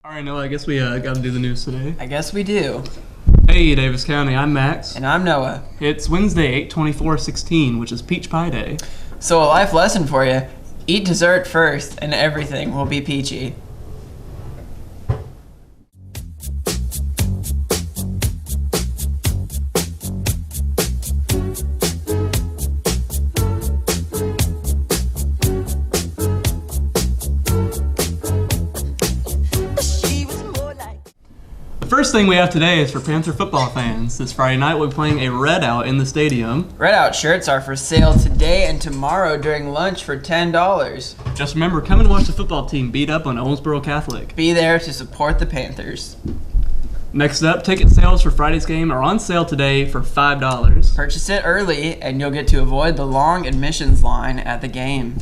All right, Noah, I guess we got to do the news today. I guess we do. Hey, Davis County, I'm Max. And I'm Noah. It's Wednesday, 8/24/16, which is Peach Pie Day. So a life lesson for you. Eat dessert first and everything will be peachy. The first thing we have today is for Panther football fans. This Friday night we'll be playing a Red Out in the stadium. Red Out shirts are for sale today and tomorrow during lunch for $10. Just remember, come and watch the football team beat up on Owensboro Catholic. Be there to support the Panthers. Next up, ticket sales for Friday's game are on sale today for $5. Purchase it early and you'll get to avoid the long admissions line at the game.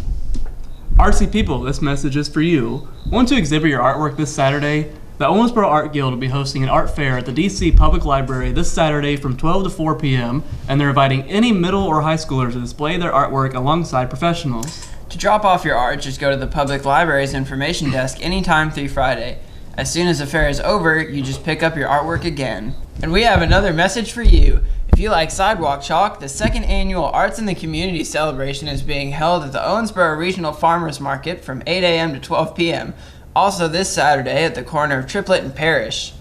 Artsy people, this message is for you. Want to exhibit your artwork this Saturday? The Owensboro Art Guild will be hosting an art fair at the DC Public Library this Saturday from 12 to 4 p.m., and they're inviting any middle or high schoolers to display their artwork alongside professionals. To drop off your art, just go to the public library's information desk anytime through Friday. As soon as the fair is over, you just pick up your artwork again. And we have another message for you. If you like sidewalk chalk, the second annual Arts in the Community celebration is being held at the Owensboro Regional Farmers Market from 8 a.m. to 12 p.m., also this Saturday at the corner of Triplet and Parish.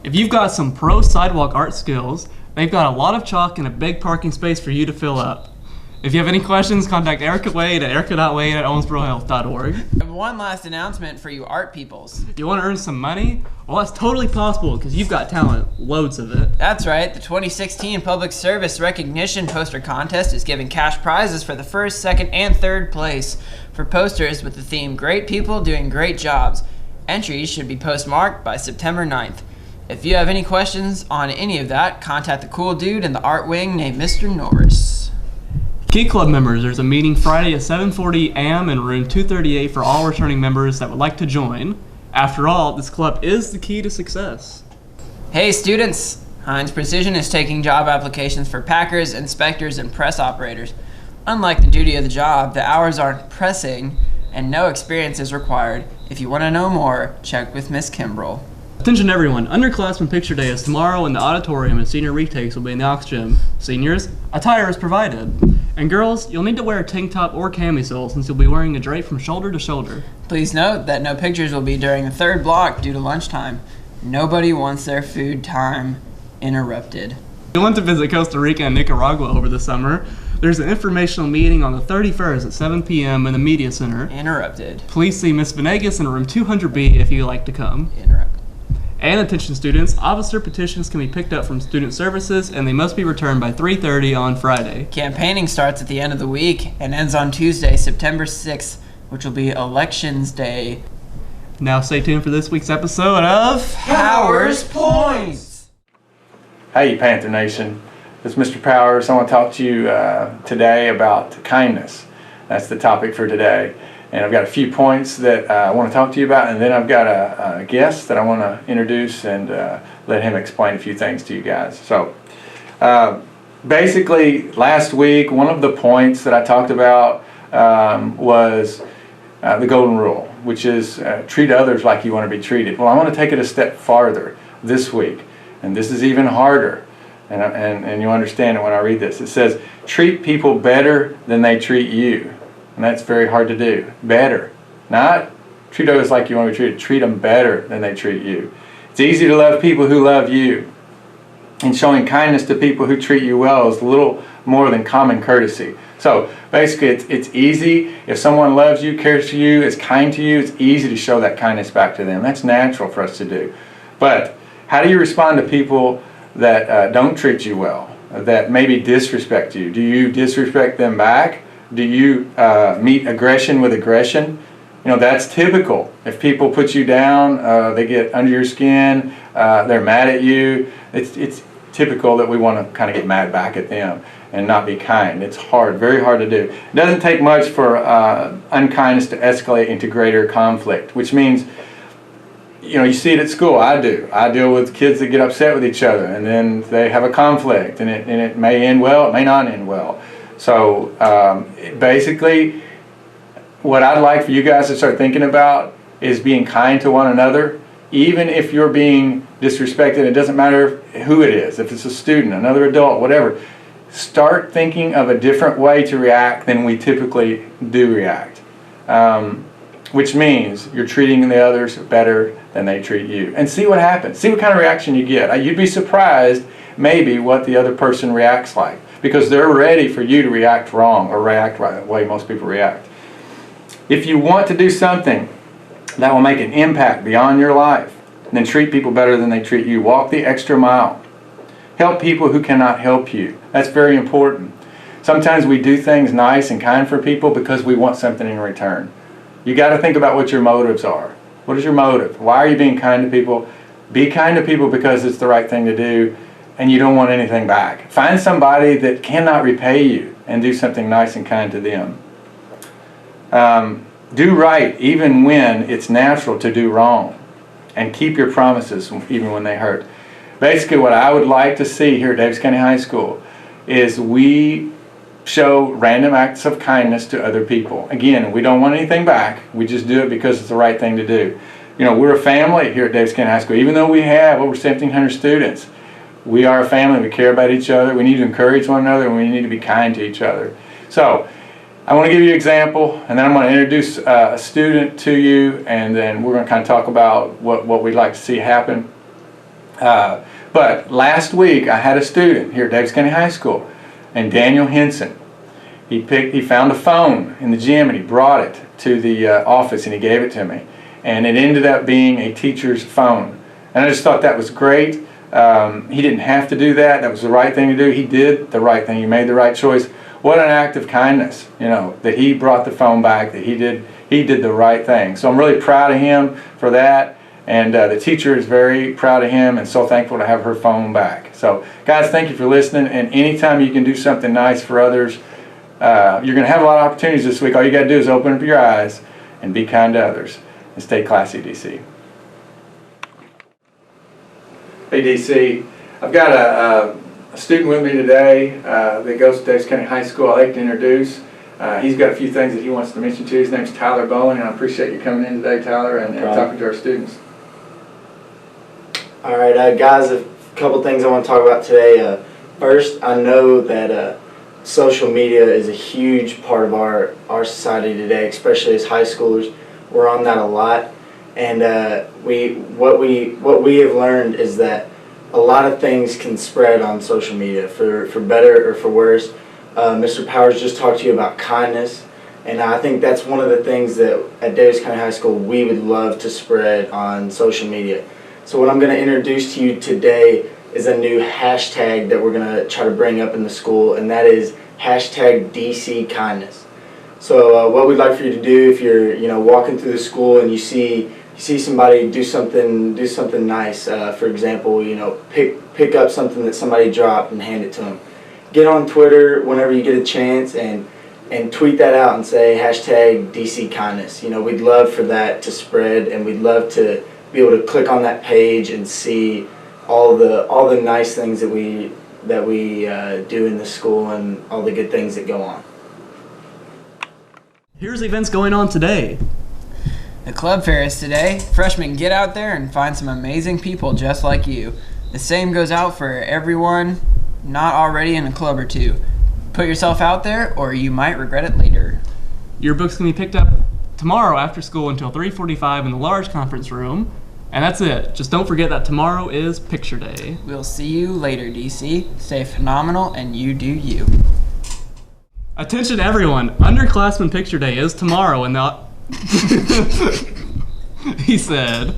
If you've got some pro sidewalk art skills, they've got a lot of chalk and a big parking space for you to fill up. If you have any questions, contact Erica Wade at erica.wade@owensborohealth.org. And one last announcement for you art peoples. You want to earn some money? Well, that's totally possible because you've got talent, loads of it. That's right, the 2016 Public Service Recognition Poster Contest is giving cash prizes for the first, second, and third place for posters with the theme Great People Doing Great Jobs. Entries should be postmarked by September 9th. If you have any questions on any of that, contact the cool dude in the art wing named Mr. Norris. Key Club members, there's a meeting Friday at 7:40 a.m. in room 238 for all returning members that would like to join. After all, this club is the key to success. Hey students! Heinz Precision is taking job applications for packers, inspectors, and press operators. Unlike the duty of the job, the hours aren't pressing and no experience is required. If you want to know more, check with Miss Kimbrell. Attention everyone, Underclassmen Picture Day is tomorrow in the auditorium and senior retakes will be in the Ox Gym. Seniors, attire is provided. And girls, you'll need to wear a tank top or camisole since you'll be wearing a drape from shoulder to shoulder. Please note that no pictures will be during the third block due to lunchtime. Nobody wants their food time interrupted. If you want to visit Costa Rica and Nicaragua over the summer, there's an informational meeting on the 31st at 7 p.m. in the Media Center. Interrupted. Please see Miss Venegas in room 200B if you'd like to come. Interrupted. And attention students, officer petitions can be picked up from student services and they must be returned by 3:30 on Friday. Campaigning starts at the end of the week and ends on Tuesday, September 6th, which will be Elections Day. Now stay tuned for this week's episode of Powers Points! Hey Panther Nation, this is Mr. Powers. I want to talk to you today about kindness. That's the topic for today. And I've got a few points that I want to talk to you about, and then I've got a guest that I want to introduce and let him explain a few things to you guys. So basically last week one of the points that I talked about was the golden rule, which is treat others like you want to be treated. Well, I want to take it a step farther this week, and this is even harder, and you'll understand it when I read this. It says treat people better than they treat you. And that's very hard to do. Better. Not treat others like you want to be treated. Treat them better than they treat you. It's easy to love people who love you. And showing kindness to people who treat you well is a little more than common courtesy. So basically it's easy. If someone loves you, cares for you, is kind to you, it's easy to show that kindness back to them. That's natural for us to do. But how do you respond to people that don't treat you well, that maybe disrespect you? Do you disrespect them back? Do you meet aggression with aggression? You know, that's typical. If people put you down, they get under your skin, they're mad at you, it's typical that we want to kind of get mad back at them and not be kind. It's hard, very hard to do. It doesn't take much for unkindness to escalate into greater conflict, which means, you know, you see it at school. I do. I deal with kids that get upset with each other, and then they have a conflict, and it may end well, it may not end well. So basically, what I'd like for you guys to start thinking about is being kind to one another Even if you're being disrespected, it doesn't matter who it is, if it's a student, another adult, whatever. Start thinking of a different way to react than we typically do react. Which means you're treating the others better than they treat you. And see what happens. See what kind of reaction you get. You'd be surprised maybe what the other person reacts like, because they're ready for you to react wrong or react right the way most people react. If you want to do something that will make an impact beyond your life, then treat people better than they treat you. Walk the extra mile. Help people who cannot help you. That's very important. Sometimes we do things nice and kind for people because we want something in return. You got to think about what your motives are. What is your motive? Why are you being kind to people? Be kind to people because it's the right thing to do and you don't want anything back. Find somebody that cannot repay you and do something nice and kind to them. Do right even when it's natural to do wrong, and keep your promises even when they hurt. Basically, what I would like to see here at Davis County High School is we show random acts of kindness to other people. Again, we don't want anything back. We just do it because it's the right thing to do. You know, we're a family here at Davis County High School. Even though we have over 1,700 students, we are a family. We care about each other. We need to encourage one another, and we need to be kind to each other. So, I want to give you an example, and then I'm going to introduce a student to you, and then we're going to kind of talk about what we'd like to see happen. But last week, I had a student here at Davis County High School, and Daniel Henson. He found a phone in the gym, and he brought it to the office, and he gave it to me. And it ended up being a teacher's phone. And I just thought that was great. He didn't have to do that. That was the right thing to do. He did the right thing. He made the right choice. What an act of kindness, you know, that he brought the phone back, that he did the right thing. So I'm really proud of him for that. And the teacher is very proud of him and so thankful to have her phone back. So guys, thank you for listening. And anytime you can do something nice for others, you're going to have a lot of opportunities this week. All you got to do is open up your eyes and be kind to others. And stay classy, DC. Hey, DC. I've got a student with me today that goes to Davis County High School. I'd like to introduce. He's got a few things that he wants to mention to you. His name's Tyler Bowen, and I appreciate you coming in today, Tyler, and talking to our students. All right, guys, a couple things I want to talk about today. First, I know that social media is a huge part of our society today, especially as high schoolers. We're on that a lot, and what we have learned is that a lot of things can spread on social media, for better or for worse. Mr. Powers just talked to you about kindness, and I think that's one of the things that at Davis County High School we would love to spread on social media. So what I'm going to introduce to you today is a new hashtag that we're going to try to bring up in the school, and that is hashtag DC Kindness. So what we'd like for you to do, if you're walking through the school and you see somebody do something nice, for example, pick up something that somebody dropped and hand it to them. Get on Twitter whenever you get a chance and tweet that out and say hashtag DC Kindness. We'd love for that to spread, and we'd love to be able to click on that page and see all the nice things that we do in the school and all the good things that go on. Here's events going on today. The club fair is today. Freshmen, get out there and find some amazing people just like you. The same goes out for everyone not already in a club or two. Put yourself out there or you might regret it later. Your books can be picked up tomorrow after school until 3:45 in the large conference room. And that's it. Just don't forget that tomorrow is Picture Day. We'll see you later, DC. Stay phenomenal and you do you. Attention everyone, Underclassmen Picture Day is tomorrow and the... He said...